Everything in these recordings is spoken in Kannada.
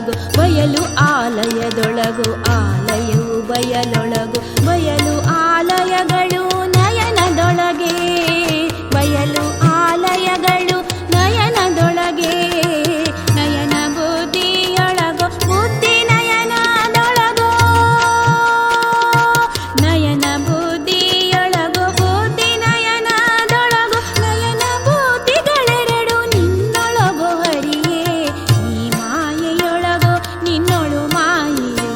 ಬಯಲೊಳಗು ಬಯಲು ಆಲಯದೊಳಗು ಆಲಯವು ಬಯಲೊಳಗು ಬಯಲು ಆಲಯಗಳು ನಯನದೊಳಗೆ ಬಯಲು ಆಲಯಗಳು ನಯನದೊಳಗೆ ನಯನ ಬುದ್ಧಿಯೊಳಗು ಬುದ್ಧಿ ನಯನದೊಳಗೋ ನಯನ ಬುದ್ಧಿಯೊಳಗು ಬುದ್ಧಿ ನಯನದೊಳಗು ನಯನ ಬುದ್ಧಿಗಳೆರಡು ನಿನ್ನೊಳಗೋ ಹರಿಯೇ ನೀ ಮಾಯೆಯೊಳಗೋ ನಿನ್ನೊಳು ಮಾಯೆಯೋ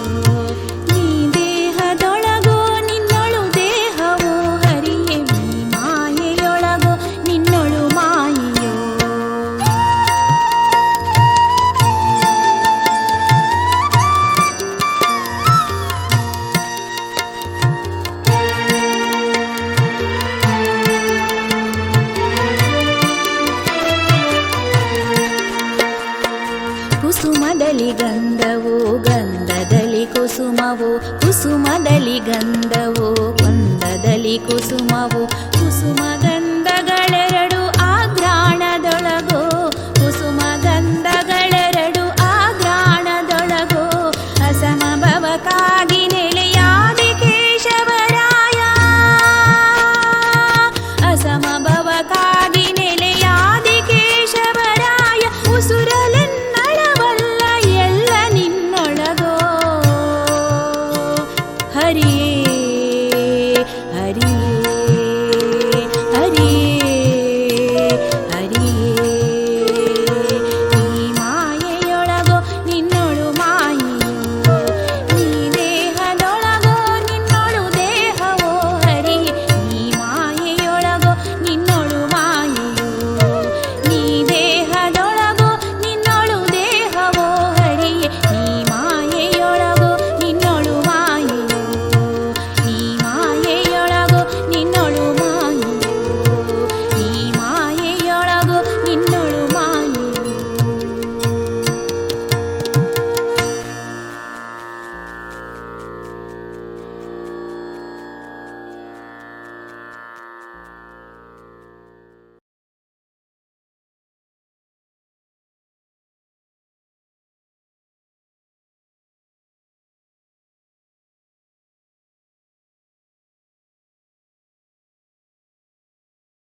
ನೀ ದೇಹದೊಳಗೋ ನಿನ್ನೊಳು ದೇಹವೋ ಹರಿಯೇ ನೀ ಮಾಯೆಯೊಳಗೋ ನಿನ್ನೊಳು ಮಾಯೆಯೋ ಕುಸುಮದಲ್ಲಿ ಗಂಧವು ಗಂಧದಲ್ಲಿ ಕುಸುಮವು ಕುಸುಮದಲ್ಲಿ ಗಂಧವು ಗಂಧದಲ್ಲಿ ಕುಸುಮವು ಕುಸುಮ ಗಂಧಗಳೆರಡು